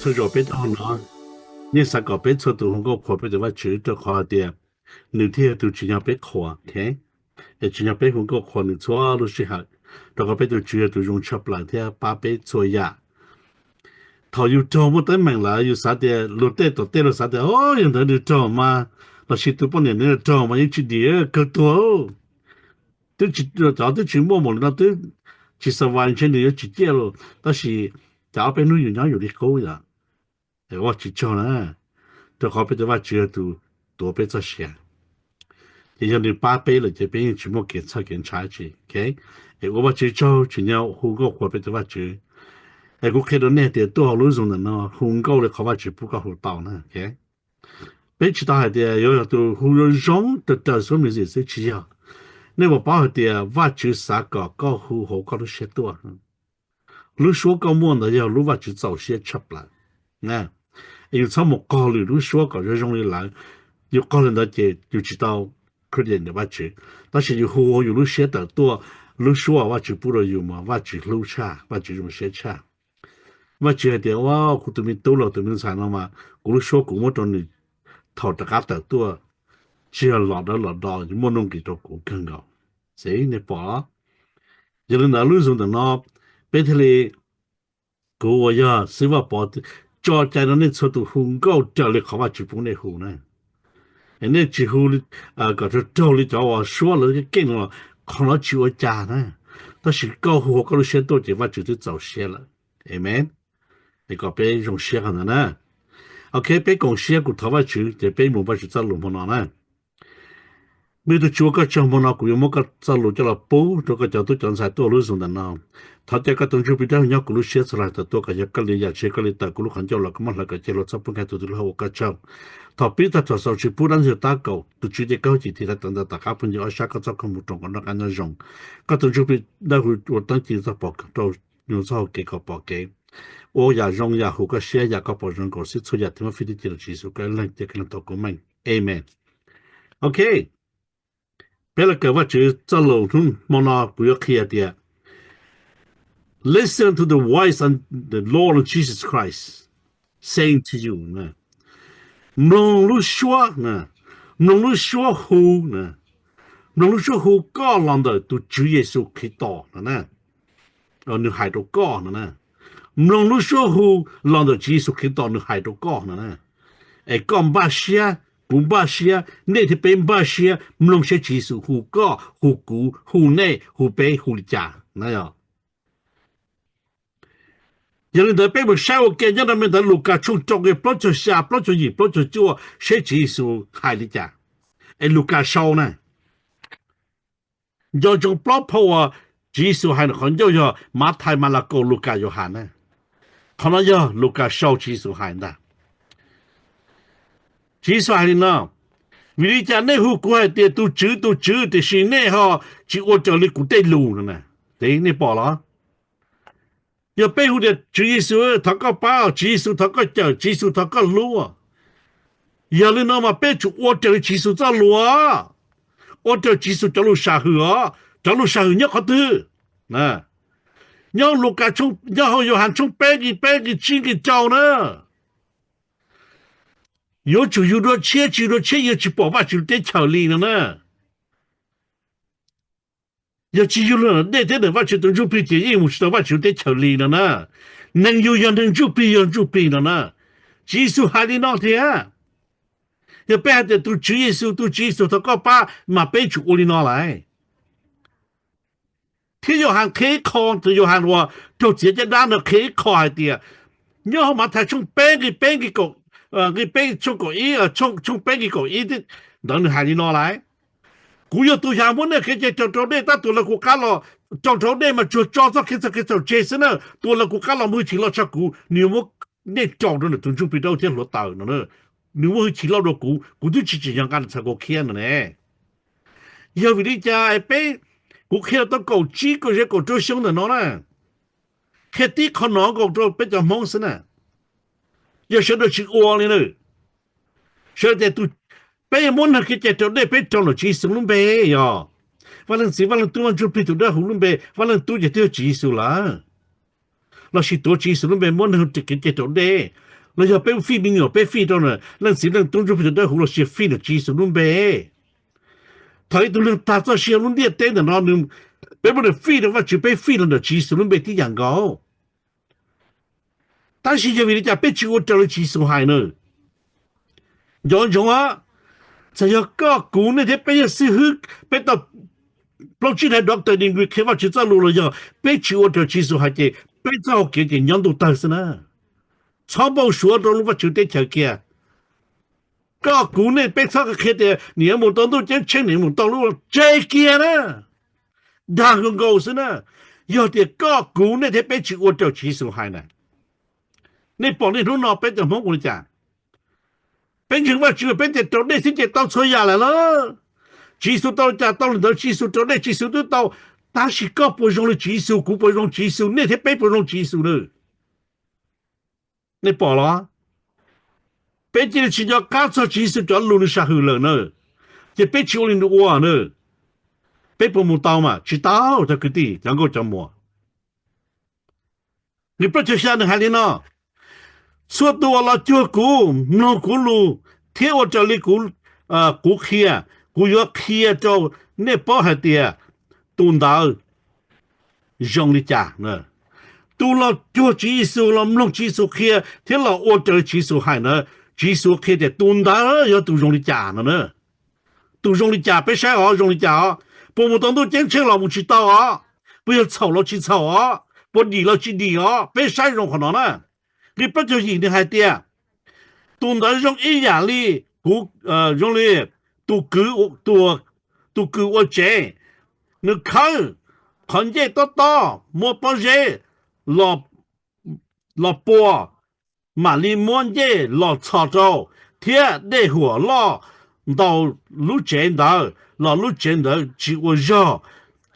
出咗俾我攞，你實個俾出到個貨俾就話主到可啲，你聽到主要俾貨，OK？誒主要俾個貨你錯都時候，到個俾到主要到用出嚟聽把俾做呀。頭要做冇得明啦，要啥啲落地到地落啥啲，哦，人哋要做嘛，老師都幫人哋做嘛，要去啲個多，都去早都去摸摸啦，都其實完全你要去啲咯，但是就俾你用有啲高呀，誒我去做啦，就可俾就話主要到多俾咗些，也就你把俾了就俾人全部檢查去 ，OK？ 誒我話去做，全要好個貨俾就話主。我看到那点多少路上的呢，很高的考法就不高好到呢 ，OK？ 别其他的要都好容的到说明是去呀，那我把的挖掘啥个高好好高都写多，你说高么呢？要你挖掘早些出来，呢？有什么高的你说高就容易来，有高人的就知道可怜的挖掘，但是有好有你写的多，你说挖掘不了有嘛？挖掘路差，挖掘用写差。ว่าเจอเดี๋ยวว่าคุณตัวมีตัวเราตัวมีสารมากูรู้ชัวกูว่าตอนนี้ถอดตะกาแต่ตัวเชื่อหลอดแล้วหลอดดอกมันลงกี่ตัวกูกันเราเสียในปออย่าลืมนะรู้สึกแต่นอบเป็นทะเลกูว่าอย่าซื้อว่าปอจอใจนั้นเนี่ยสุดหุ่นก็เจอเลยเขาว่าจีบในหูนะอันนี้จีหูก็จะเจ้าเลยจะว่าชัวเลยเก่งว่าของเราจีว่าจ่านะ但是高หูก็รู้เชื่อตัวจีว่าจีจะ早些了 amen你个被用写可能呢 OK 被公写过头发去就被冇把去走路冇呢没得做个讲冇那个有冇个走路叫了补这个叫都讲晒多路上的呢他这个东西比较要咕噜写出来的多个要个里要写个里打咕噜很久了咁么那个接了差不多都都我个讲他比他做手去不然就打狗都直接高级的等到大家朋友下个做个冇中个那个那种个东西比那会我当时在报到有时候给个报给我也用也好个写也个保证个是出也他们非得记得技术个人这个都个命 amen OK 别了个我就走路中莫那不要开的 Listen to the voice and the Lord of Jesus Christ saying to you 呢能路说呢能路说乎呢能路说乎个人的都主耶稣基督呢你还都个呢唔能รู้ชัวหูลองตัวจีสุขิตอนนึกหายตัวก้อนนะไอ้ก้อนบาเชียกุมบาเชียเนี่ยที่เป็นบาเชียมลงเชจีสุหูก้อหูกูหูเน่หูเปหูลิจ่านะยอยังเดินไปบอกชาวเกณฑ์ยังไม่ได้ลูกกาชุงจงเก็บปลดจุชาปลดจุยิปลดจุจัวเชจีสุหายลิจ่าไอ้ลูกกาชาวนะยอจงปลดเพราะว่าจีสุหายคนเยอะๆมาไทยมาละโกลูกกาโยหานะ可能要ลูกาชาวจีสุหายนะจีสุหายนะวิธีการเนี่ยหูกูให้เตียตัวจื้อแต่สิ่งเนี่ยฮะจีว่าจะลิกูได้รู้นะเดี๋ยวนี่บอกละอย่าไปหูเดียจีสุทักก็ป้าจีสุทักก็เจอจีสุทักก็รู้อย่าลืมนะมาเป็นจุว่าจะจีสุจะรู้ว่าจะจีสุจะรู้สาเหตุจะรู้สาเหตุเนี่ยเขาตื้อนะ要ลูกาชง要有喊从背个亲个照呢有就有多切有去宝宝就得巧力了呢要只有了那天的话就等就比这业务是的话就得巧力了呢能有人能就比了呢技术还得那天要不然的都技术他个把马背出里拿来ที่อยู่หันเคคองที่อยู่หันว่าตัวเสียจะด้านเราเคคอเดียเนี่ยเขามาถ่ายช่องเป้งกี่กกี่เป้งช่องก่อีช่องเป้งกี่ก่อีที่ดังนี้หายนี่นอไรกูอยู่ตัวอย่างมันเนี่ยเคจะจอดได้ตั้งตัวละกูกันเราจอดได้มาจอดสักเคเจสันเนอตัวละกูกันเรามือฉีเราชักกูเนี่ยว่าเนี่ยจอดเนี่ยตัวจุดไป到ที่รถตายนั่นเนอะเนี่ยว่าฉีเราดูกูดูฉีอย่างกันสักกูเขียนนั่นเองอย่าวิธีจะไอ้เป้กูแค่ต้องกูจีกูจะกูตัวชงแต่น้องนะแค่ที่คนน้องกูตัวเป็นจะมองสินะอย่าเชื่อตัวชิอวเลยเนอะเชื่อแต่ตัวเป็นมันนะคิดจะตัวได้เป็นตัวหนุ่มจีสุลุ่มเบย์ย่อวันนั้นตัวมันจุดพิจุดได้หุ่นลุ่มเบย์วันนั้นตัวจะเที่ยวจีสุละเราสิตัวจีสุลุ่มเบย์มันนะคิดจะตัวได้那要被废民有被废到呢，那是那东中不的胡了些废的技术弄呗。他都能打造些弄点等的那能，别不能废的话就被废了的技术弄被低样高。但是因为人家被就我找了技术还呢，用啊，只要搞股那些被是去被到。不只係doctor你佢開發出咗路了呀，被就我找技術還嘅，被早嘅嘅人都當是呢。草包說到路不就得條嘅，搞股呢被早嘅開的，你有冇當到將青年冇當路最嘅呢？但係講是呢，有啲搞股呢，啲被就我找技術還呢。你幫你都拿被就冇我講，變成話就被就到你先至到錯下來了。技術到家到了技術到那技術都到，但是搞不用的技術，股不用技術，那些被不用技術了。你bỏ了，被这只要搞错技術就路的下去了呢，这被求人的话呢，被不木刀嘛，知道这个地，然后怎么？你不就想的还的呢？说多了就股，弄股路，贴我这里股股khí股要khí就那包还的，东道用的价呢。都了做技术了，弄技术khí，贴了我这技术还呢，技术khí的东道要都用的价呢，都用的价，别晒啊，用的价啊，不木当都坚持了，不知道啊，不要吵了去吵啊，不理了去理啊，别晒用可能呢，你不就赢的还的，东道用一样的股用的。都给我钱，你看见到莫把人老波马里莫人老操作，天那会老到路见到老路见到就我绕，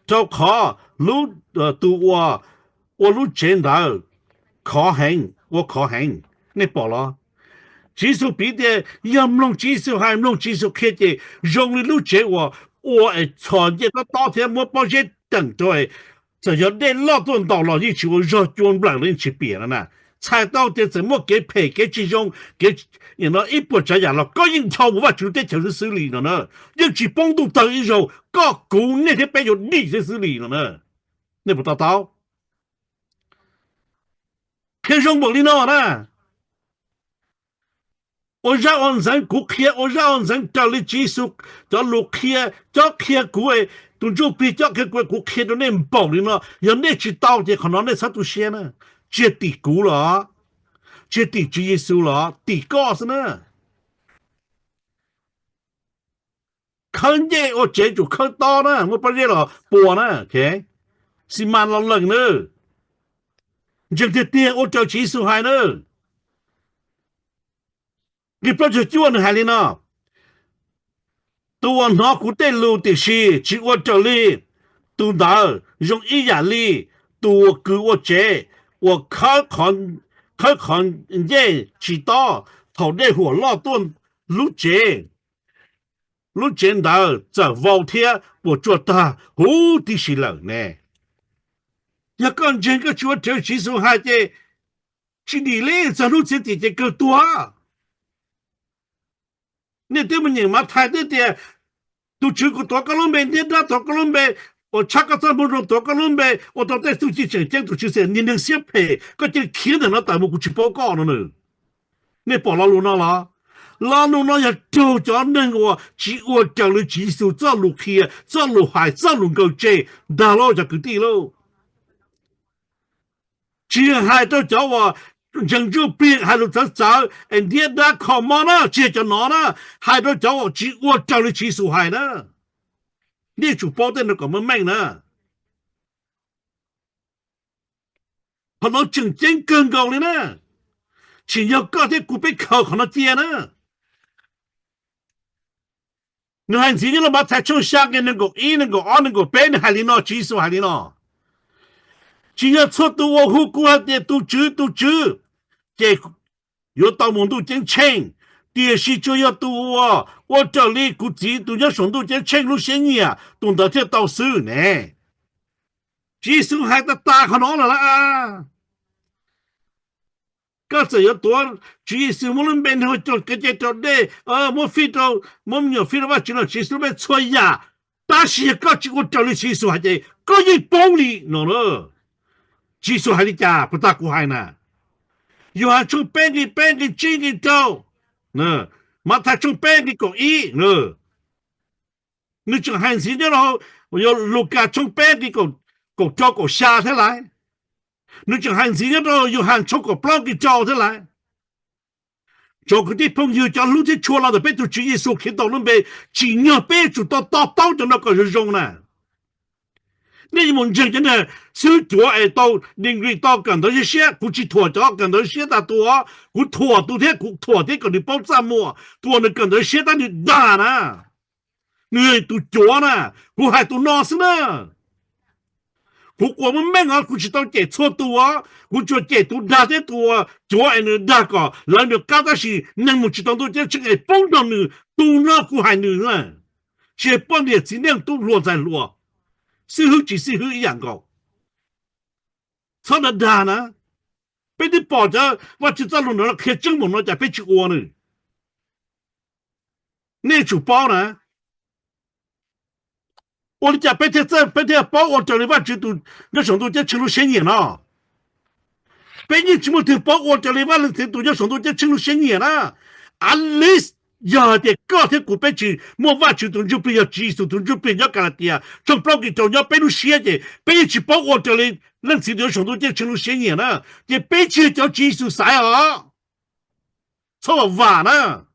就考路都我路见到考行我考行，你报了。技術比的要弄技術還弄技術開的用的路結我創業到當天我把些等對只要你老多到了一起我繞轉不了人去別了呢才到底怎麼給配給這種給然後一步這樣了個人超無法就得就是xử理了呢一起幫助到一種個股那些被有利的xử理了呢你不知道可上不理了呢我讓人股票，我讓人搞的技術，找路票，找票股誒，都就比較嘅股票都你唔保你咯，有你知道的可能你啥都先呢，接地股了，接地主耶穌了，地高是呢，看見我這就看到呢，我不知了播呢 ，OK， 是慢了冷呢，這個店我找技術還呢。你不就做那海里呢？ตัวน้อกูได้รู้ติชีชีว่าจะลีตัวดาว用一眼力ตัวกูว่าเจว่าเขาเย่知道頭的火老頓路見到在вол天我做到好的是人呢一個人個做這技術還的去你嘞在路這地這個多你对不你嘛太对的都只个多个人呗你那多个人呗我查个这么多多个人呗我到底手机上讲都就是你能写配个这看的那大幕去报告了呢你报了路那了拉路那也就叫那个只我讲了技术这路去这路海这路够这大佬就个地喽只还都叫我人就变还都在找人家那考嘛呢接着拿呢还都叫我只我叫你技术还呢你就包的那个么卖呢可能竞争更高了呢只要搞的股被考可能跌呢你看今天了把才从下个那个一那个二那个别的还里呢技术还里呢只要出到我户股的都知这有到门都真清第是就要到我这里估计都要上到真清路线呀懂得这到手呢技术还得大可能了啊ก็จะ有多主耶稣我们边后做个这做的我非到我们有非到ว่า主耶稣被错呀但是个这个叫你耶稣还得个一帮你喏了耶稣还得家不大过海呢有还从边个进个到呢马他从边个讲一呢你就还是的咯我要路加从边个讲叫个下下来你就还是的咯有还从个 blog 个叫下来做个啲朋友就路啲错了的被主耶稣看到那边只要被主到的那个人中呢你们真的是做到领域到更多一些估计拖着更多些的多我拖都天我拖的个你包怎么拖的更多些的你大呢你都做呢我还都闹死呢我们没有估计到这错多我做这都大的多做那那个然后刚开始能么知道都这个帮到你都那我还能呢这帮的尽量都落在落是好只是好一样个错的大呢被你保着我就在路上开正门了才被去我呢那就包呢我家白天包我这里话就都那上头这青路鲜艳了白天怎么都包我这里话了都要上头这青路鲜艳了 at least 要的高铁股白去莫话就都就不要技术都就不要干了的从不给都要白路写的白去包我这里那是就上头这青路鲜艳了这白去叫技术啥啊错晚了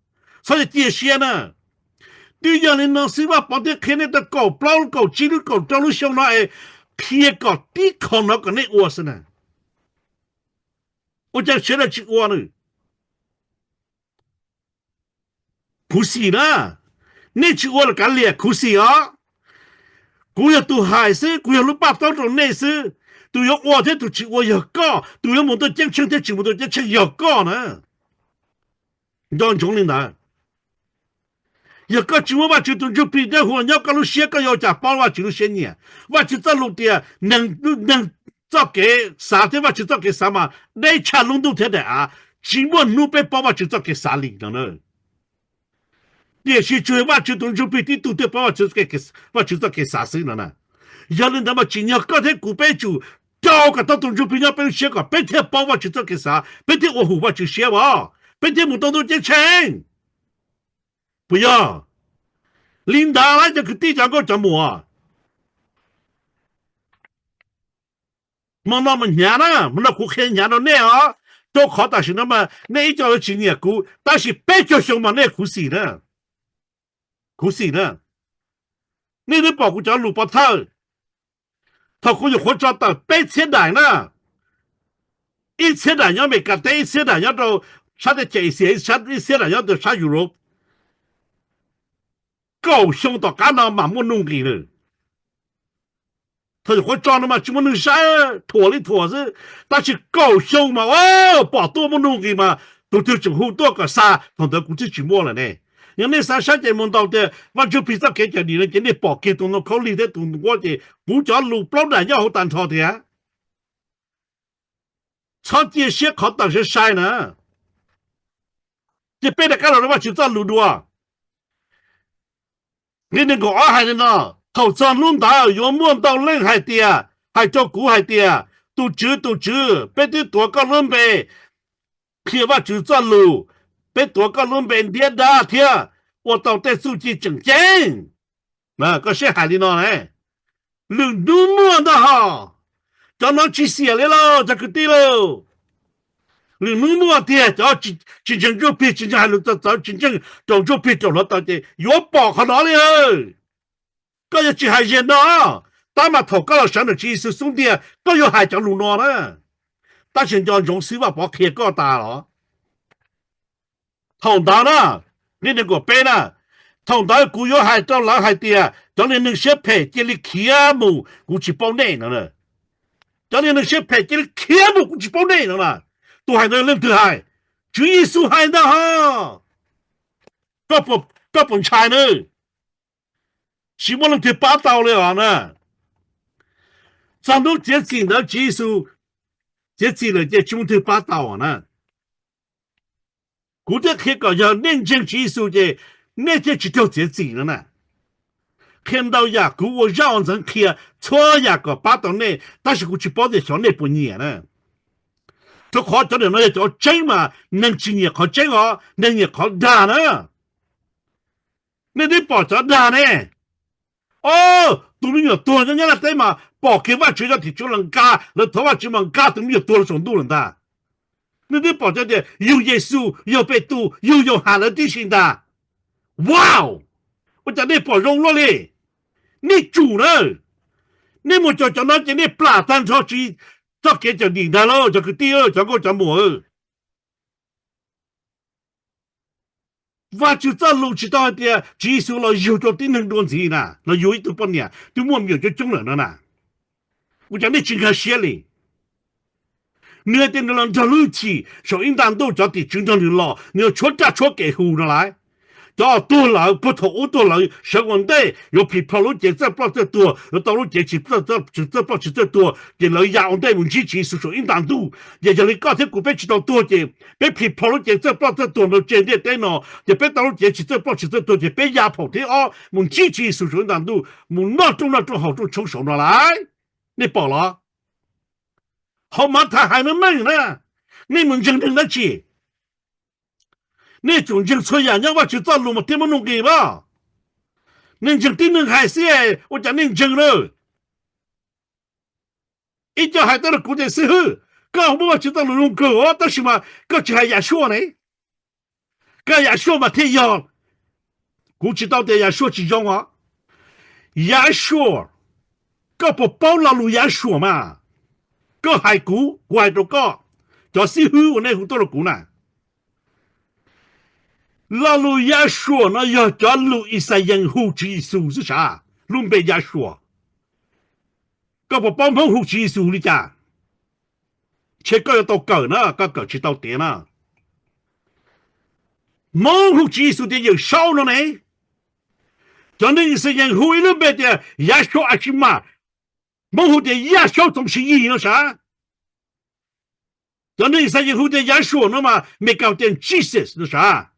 所以这些呢对样人能是话把这看的搞不老搞记录搞到路上来撇搞抵抗那个那我是呢我讲现在去我呢不是呢你去我的干列不是啊กู要都还是กู要路把到种内是都要我这都去我要搞都要么都讲清的全部都讲清要搞呢当中领导一个就我就都就比的话，要个路写个要加包我就些年，我就在路的能做给啥的我就做给啥嘛，那车弄都得的啊，只我路被包我就做给啥里的呢？也是就我就都就比的都得包我就做给啥事了呢？要人他妈今年个天古白就找个到都就比较被写个，白天包我就做给啥，白天我就写我，白天我都结钱。不要领导来这个地上个怎么啊么那么年了么那股看年了那啊都考大学那么那一叫今年股但是白叫什么那股死的你的保护叫路把他可以活着到白千代呢一千代要没干的一千代要到啥的这些啥一千代要到啥ยุโรป高雄到干那嘛么弄给了他就会装的嘛怎么能啥拖里拖是但是高雄嘛把多么弄给嘛都政府多个啥同得估计寂寞了呢因为啥节目到的我就比较给你了给你保给东口里的东我的不叫路不然要好单操的啊超这些考当是晒呢这背的干了的话就在路多你那个二海的呢头上弄到有摸到人海的还叫古海的都知别的多个人呗撇话就在路别多个人呗跌打天我到底数据正经那个是海的呢嘞人都摸的哈叫那去写来了这个地喽人都摸的叫真正就别真正还能找真正就别找了到底有包可哪里个要去海人呢打嘛头个上的技术兄弟都要海叫路呢但是叫用手话把开个大了同大呢你那个背呢同大古有海到老海的叫你能些配这里开幕估计包内了叫你能些配这里开幕估计包内了都还能认得海主耶稣海的哈个本菜呢希望能去把到了呢咱都这进了技术这进了这中途把到呢古代看个要认真技术的，那些知道这技能呢？看到呀，我让人看错呀个把到那，但是我去包在上那半年呢。他考到的那叫真嘛，能今年考真哦，能年考大呢？那你包着大呢？哦，都没有多人家那对嘛，包给我就要提就能干，那头发就能干都没有多了程度了的。那你包着的有耶稣，有被读，有喊了的心的。哇哦！我讲你包容了嘞，你主了，你莫叫那这你pla单超去，这给叫领导了，这个第二，这个叫么？我就在路知道的，技术了有着的能多钱呢，那有一多半年，都莫没有就中了呢。我讲你真可惜嘞。你的那人在路去，所以当都找的真正的老，你要出家出给户的来。到多了不同多了，小问题有皮跑路节奏不这多，有道路节气不这多，给了亚问题问题技术所应当度，也就你刚才股票知道多的，别皮跑路节奏不这多了，简单电脑，也别道路节气这多的，别压跑的哦，问题技术所应当度，问那种好处从手上来，你饱了，好嘛，他还能问呢，你们真正的去。你总经出人家我去找路嘛，怎么弄给吧？你经顶能还是我讲你经了，一家还到了古代时候，刚我去找路弄狗啊，但是嘛，个就还也说呢，个也说嘛，太阳，估计到底也说几种啊，也说，个不包了路也说嘛，个还估怪到个，叫时候我那好多了估呢。老路也说那要叫路一些人护技术是啥？路被也说，个不帮忙护技术的家，切个要到狗呢，个去到点呢，忙护技术的人少了呢，叫那一些人护路被的也说阿去嘛，忙护的也说东西一样啥？叫那一些人护的也说那么没搞点 Jesus 那啥？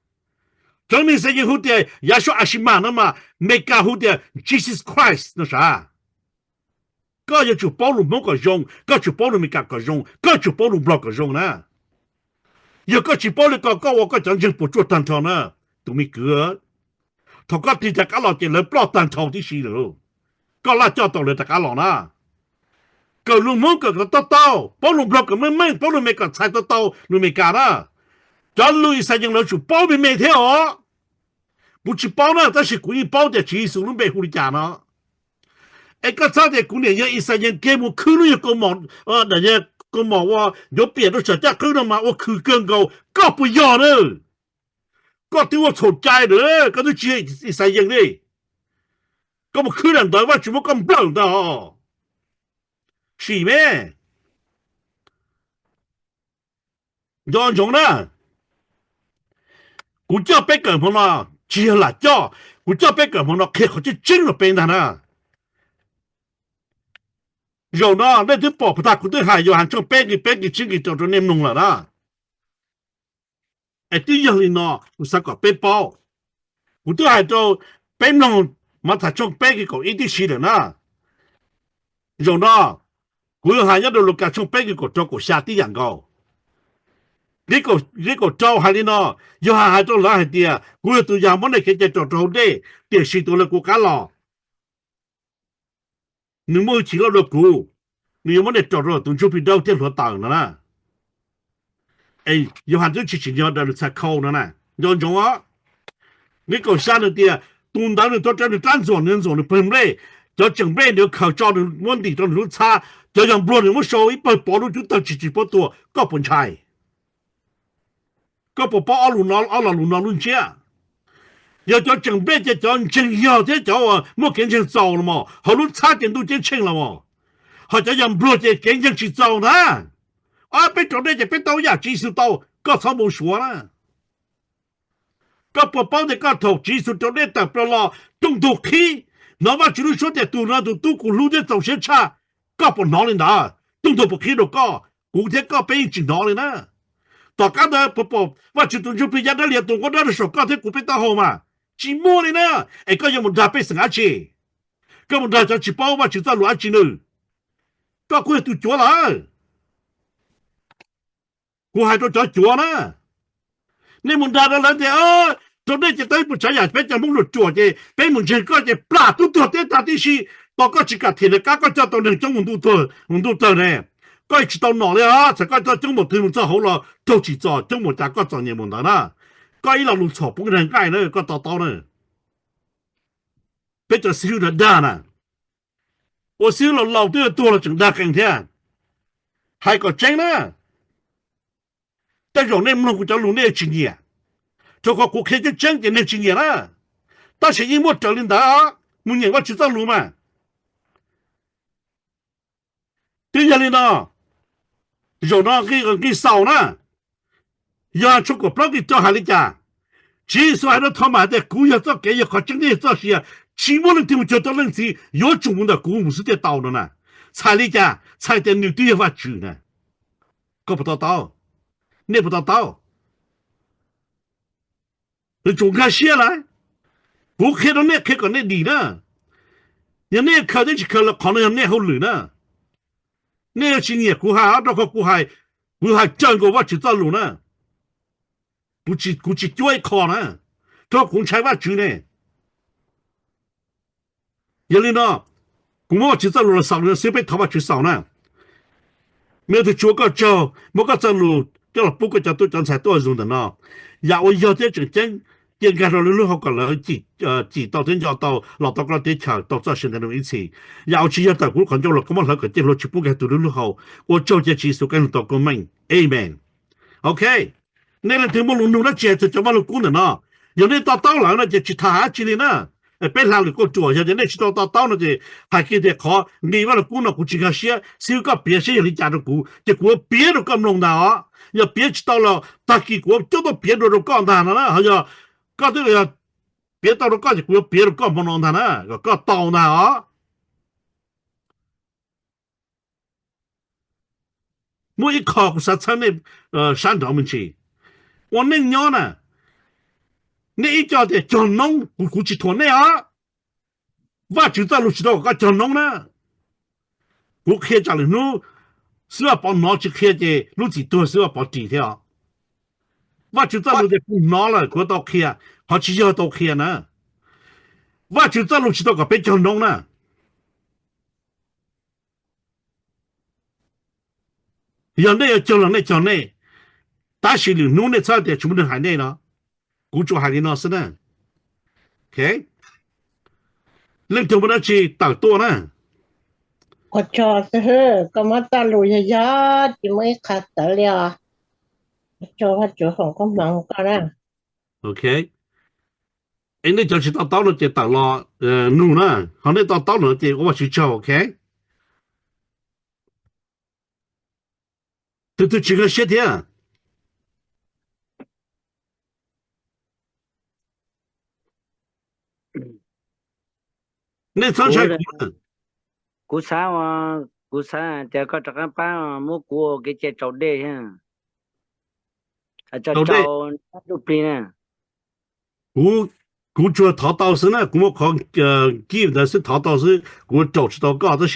叫你说以后的也说阿西玛那么没搞好的 Jesus Christ 那啥，个也就保罗某个用，个就保罗没搞个用，个就保罗不个用呢。有个就保罗个我个真正不做单头呢，都没个。他个地在个老的人不单头的事了，个拉叫到了大家老呢。个路某个得到，保罗不个保罗没个才得到，路没搞了。叫路一三人了就包没每天哦，不去包呢，但是故意包的技术都没护理家呢。哎，个早的过年要一三人给我扣了一个毛，人家个毛我有别的小家扣了嘛，我扣更高，搞不要了，搞对我吵架了，搞都接一三人嘞，搞不扣人的我全部搞不了的哦，是咩？要种呢？我叫别个朋友接了叫，我叫别个朋友开好就真了变的呢。有呢，那就保不大，古代还有喊做别个真个叫做你弄了啦。哎，对样哩呢，我三个背包，我都还做别弄，嘛他做别个一定是的呢。有呢，我还要到路家做别个做个下地样高。呢個州係呢，要係做哪係啲啊？我都有冇你其實做啲，電視到了國家咯。你冇去了股，你有冇你做咗，都就變到啲落檔啦。誒，要係都之前要到才靠的呢，有種啊？呢個山的啲啊，東南的都在你單做人做的本來，就準備你考照的問題都都差，就讓不你冇收一本保路就到幾不多，個本差。個寶寶阿魯論車，要叫準備就叫正要這叫啊，冇經常走了嘛，後路差點都見清了嘛，或者人不就經常去走呢，啊，別做呢就別到呀，技術到個草冇說啦，個寶寶的個頭技術到呢得不了，動到起，那麼就是說的都那都個路的走些差，個不哪裡拿，動到不起了個，古天個被進哪裡呢？ ต่อกันนะปอว่าจุดตุนจุปิยาได้เรียนตรงก็ได้สกอที่กูไปตาโฮมาจิโมเลยนะไอ้ก็ยังมันดาไปสังอาเชก็มันดาจะจิป้าว่าจุดตาหลวงจินูก็กูตุจัวละกูให้ตัวจัวนะนี่มันดาแล้วเด้อตอนนี้จะได้ผู้ชายเป็นจะมุ่งหลุดจัวเจเป็นมึงเชก็จะปลาตัวเตตาที่ชีต่อก็จิกาเทนก็จะตัวหนึ่งจงมุ่งตัวเนี่ยก็一直到哪里啊？才个到中国推动做好了，都去做中国家各专业问题啦。个一路路错不能改呢，个到呢，别就修了大呢。我修了老多多了，整大更天，还个真呢。但是那么我叫路那经验，这个国开就真的那经验了。但是因为找领导，每年我去走路嘛，对下领导。有那给少呢，要出国不给做下来家，其实还是他妈的古要做给也好，真的做些，起码能听觉得人是有中文的古50的到了呢，才来家才得你对法住呢，搞不到，你不到，你中看些来，我看到那看个那里呢，人那看进去看了，可能人那好累呢。那些年古海那个古海整个我去走路呢，估计最靠呢，这公差我住呢，因为呢，我去走路了，上了随便他妈去上呢，没有做个叫，没个走路，叫了不过叫都讲才多用的呢，呀我要这真。应该说路好个了，几到真要到老到个地桥到这现在的一起，要去要到古看咗了，咁我那个电路全部嘅到路好，我做这技术跟到个命 ，Amen。OK， 那个听不弄那接着就把路古人呢，有那到了那就去他去的呢，别拉了个做下，那去到了就还给他考，你话了古呢古几个些，少个别些人家的古，结果别都咁弄的啊，要别去到了，大结果就到别的都讲他了，好像。ก็ตัวอย่างเปลี่ยนตัวก็จะกูเปลี่ยนก็มองท่านะก็ต่อนะอ๋อ每一考实际的山长们去我那鸟呢那一家的讲农估计拖呢啊我就在路去到个讲农呢我开家里路是要把拿去开的路子多是要把地条我就在路的不拿了我到开啊好几要到开呢我就在路去到个被讲农呢要那叫人那叫那但是你农的差点全部都海内了古主海里那是呢 OK เรื่องที่มันจะต่างตัวนะก็ชอซะเฮก็มาตะลุยยาจิไม่ขัดตะเลียชอว่าจุของก็มังก็นะโอเคไอ้นี่จะชิต่อแล้วจะต่างรอนู่นนะเขาเนี่ยต่อแล้วจะว่าชิชอโอเคตัวชิกเสียเดียนี่ทั้งใช้กูสาวกูสาแต่ก็จะกันป้ามุกูก็จะจอดได้ฮะจะจอดดูปีนะกูจะ淘到是呢กูขอgive 的是淘到是กู找知道搞这些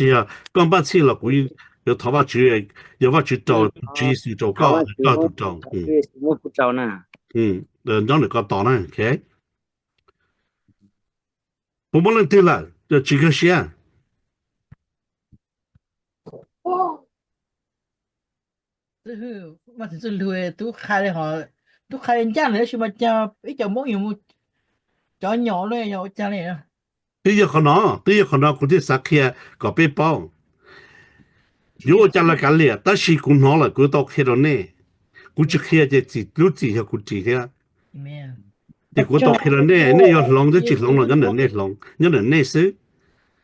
刚办起了กู要淘把去要把去找技术找搞都找มุกูเจ้านะ让你搞到呢 OK 我们能对了这几个线mà thực sự lùi tú khai họ tú khai lên trang nữa chứ mà cha ít cho muốn nhiều cho nhỏ luôn nhỏ cha này à第一可能佢啲撒開個背包如果將來咁咧但是佢攞了佢到開到呢佢就開就自都自係佢自嘅แต่佢到開到呢呢要浪都直浪了人呢浪人呢是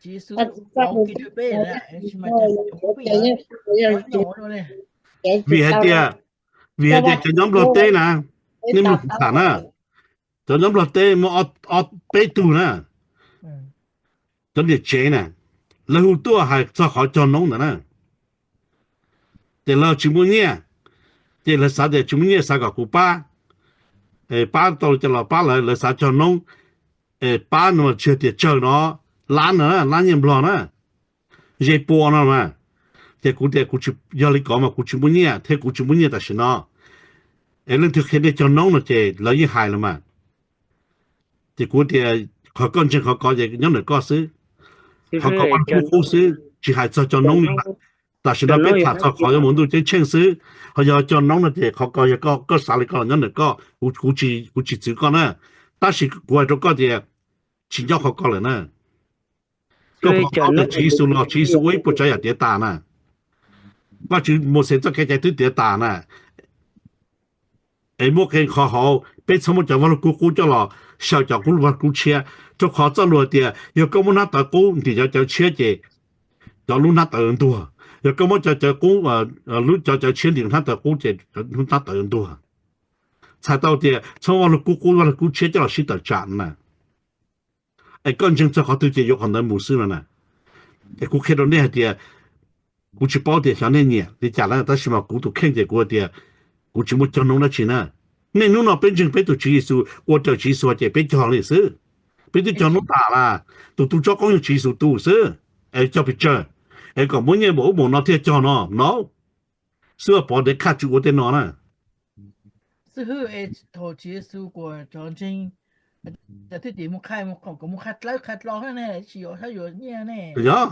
chỉ số ông kia được bé là chứ mà cha nhỏ luôn này vì hệ cho nhóm lô tê nè nên mình thả nè cho nhóm lô tê mà ở bê tù nè cho để chế nè là hữu tua hay cho họ cho nông nè để lo chỉ muốn nhé 这了啥的就没啥个古巴巴到这了巴了啥叫弄巴那么就的叫呢拉呢拉人不呢也波呢嘛这古去要你讲嘛古去不呢他古去不呢的是呢人就看的叫弄了这老一害了嘛这古的เขาก่อนจะเขาก็ยังนั่นก็ซื้อเขาก็วันคู่ซื้อที่ให้จะน้องนี่ละแต่ฉันเป็นถ้าเขาจะมุ่งดูจะเช่นซื้อเขาจะน้องนั่นเองเขาก็ยังก็สารก็นั่นก็กูจีซื้อก็นะแต่是กูจะก็เดียชิญเขาก็เลยนะก็เขาจะจีสุ了จีสุไว้不จะ要跌打呢ว่า就没现在开始都跌打呢目前เขา被什么叫ว่ากู叫了小叫กูว่ากูเชียจะขอจะรวยเดีย要跟我那打工你就เชียเจจะรู้那打人多要跟我จะ工รู้จะเชีย领他的工เจรู้那打人多才到เดีย从我的ว่ากูเชียจะ是的赚呢真正这好对这有可能没事了呢กู看到那点กู去包点像那年你家人但是嘛กู都看见过的กูจะไม่จำนงนะชินะนี่นู่นเป็นจึงเป็นตัวจีสุว่าตัวจีสุจะเป็นจอเลยซื้อเป็นตัวจำนงตาละตัวเจ้าก็อยู่จีสุตัวซื้อจะไปเจอก็ไม่เนี่ยบอกนอเทียจอเนาะเสื้อปอได้ขาดจุดได้นอนนะ是后头结束过长征แต่ที่ดีมุขายมุขก็มุขแล้วขัดรอให้แน่สิถ้าอยู่เนี่ยแน่เดี๋ยว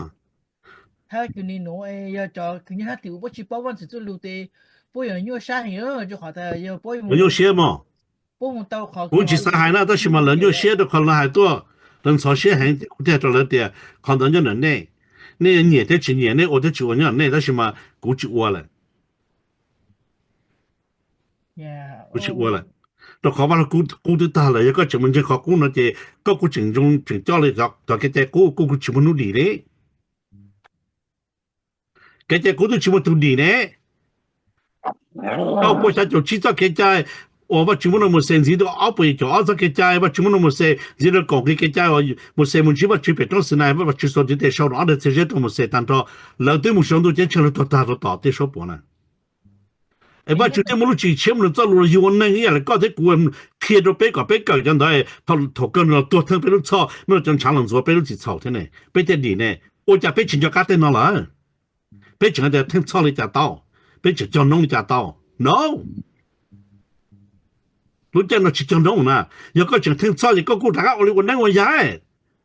ถ้าคือนี่หนู要找คือถ้าติวบ่สิป้อวันสิจุลูเต不用有啥人就好的要不用没有些嘛不用到考估计上海那都是嘛人就些的可能还多人朝些很带着了的可能就能耐那年的几年的我的9年内但是嘛估计我了估计我了都考完了估得大了一个怎么就考估了的各个群众就叫了大概在估全部努力嘞给在估都全部努力嘞不下就制造给在我把全部都没生意都熬不就熬着给在把全部都没生这个搞给在我没生没去把去别当时呢把去说的在烧了的这些都没生但到老对没想到这成了到大的说不呢把就这么路去前面走路有那样了搞这股开着被搞这样的他跟了多特别的吵那正常人做被路去吵的呢被这里呢我家被请教搞的那了被请的听吵了家到被叫弄家到 no รู้จักนะจะ弄นะ有个讲听吵一个股大家我那我也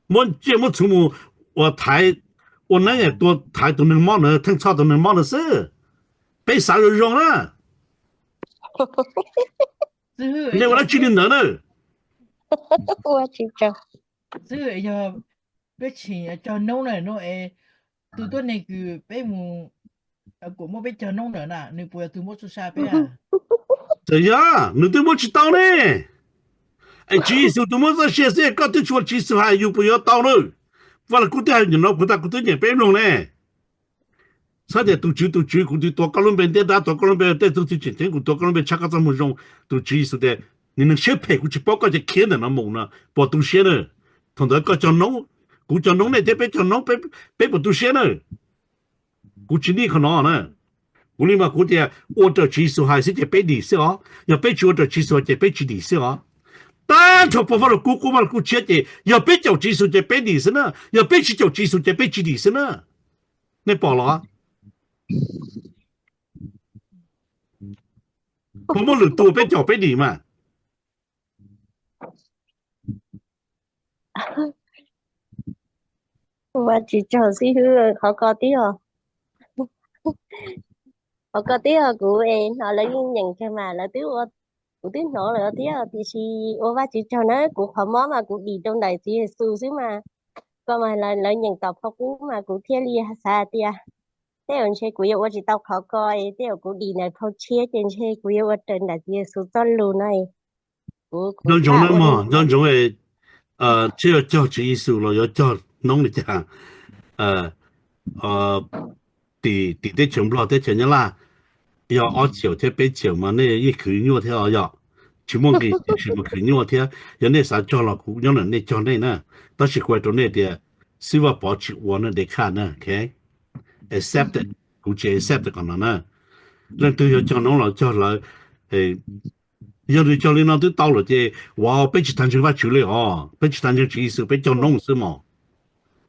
我节目从我台我那也多台都能忙的听吵都能忙的事被啥人用了你我来举例呢我知道这个要被请叫弄了弄ตัวตัวนี้คือไปมูกูไม่ไปเจอน้องเด้อน่ะนี่ป่วยตัวมดสุชาไปอ่ะ对呀你对我知道呢技术多么这些事搞得出技术还有不要到了完了古代人老古代也别弄呢差点都古代多高伦边的多高伦边的都去见过多高伦边查个怎么用都技术的你能学配过去包括这看的那么呢不都些呢同这个叫弄กูจะน้องเนี่ยไปจะน้องไปประตูเสียนะกูจะนี่ขนาดนะกูนี่มากูจะ我的技术还是จะไปดีเสีย要ไป我的技术จะไปดีเสีย但他不发了กู嘛กูเชื่อจะ要ไป叫技术จะไปดีเสียนะ要ไป叫技术จะไปดีเสียนะ你报了我们人多ไป叫ไปดี嘛ว่าจิเจ้าสิฮือเขาก็ติอ่ะเขาก็ติอ่ะกูnó lấy những cái mà là tiêuกูtin nó là tiêu thì siว่าจิเจ้านะกูขอมอมากูดีตรงไหนสิสู้ซิมาก็มาlấy những tậpเขากูมากูเที่ยลีซาเตียแต่อันเชกูอยากว่าจิตเขาก็แต่กูดีในเขาเชียจนเชกูอยากว่าเดินได้สิสู้ต้นรู้หน่อยกู让种人嘛让种这要教技术了要教弄的讲地全部老在前面啦要熬酒在杯酒嘛那一口尿条要全部给全部口尿条有那啥教了有人那教那呢但是怪到那点是ว่า保持我那得看呢 OK accept 估计 accept 可能呢人都要叫侬了叫了有的教练呢都到了这哇被去谈情话球了哦被去谈情意思被叫弄是吗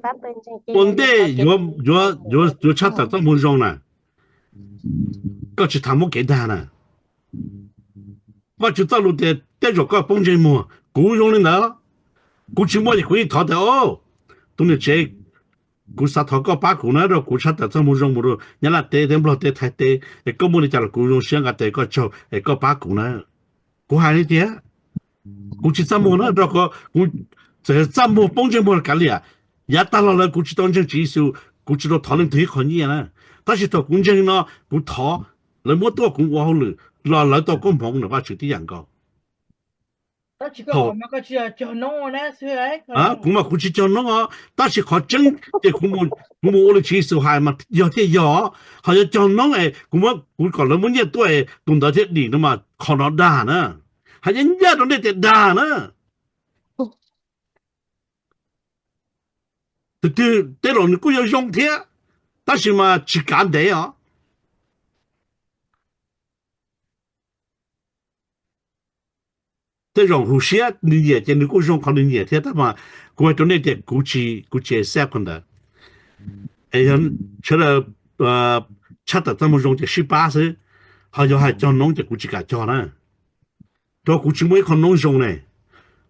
bác bên trên kia 本地有差到这么重呢ก็去谈不给他呢我就走路的带着个帮着么雇佣的呢雇去么也可以讨的哦都是这กูสะทอก็ป้ากูนะเรากูชัดแต่สมุรงมุรุยันละเตะเต็มบลอเตะไทยเตะก็มุนี่จะกูยงเสียงกันแต่ก็เจ้าก็ป้ากูนะกูหายนี่เดียกูจิตสมุนะเราก็กูจะสมุปงจมุกันเลยยาตลอดเลยกูจิตต้องจีสูกูจิตต้องถอนถึงคนนี้นะแต่是ตัวกูจังเนาะกูถอแล้วมั่วตัวกูว่าเลยรอตัวกูพงเนี่ยว่าจุดที่อย่างก็但是个我们个是叫弄呢是哎กูมากูจิตน้องแต่是เขาจังแต่กูมู我的技术还嘛要的要好像叫น้องกูก่อนแล้วมึงเนี่ยตัวตรงนั้นที่นี่嘛ขอด่านะ还人家ตรงนี้แต่ด่านะแต่เรา你กู要用的但是嘛只干的啊แต่用户些你也见你กู用可能也的嘛กูตรงนี้แต่กู接แคน的除了ชัดแต่这么用就18岁好像还叫弄就估计个叫呢到估计每个弄用呢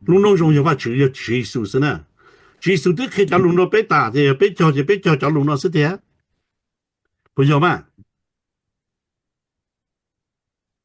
弄用要把主要技术是呢技术都可以叫弄到被打的被叫弄到是的不要嘛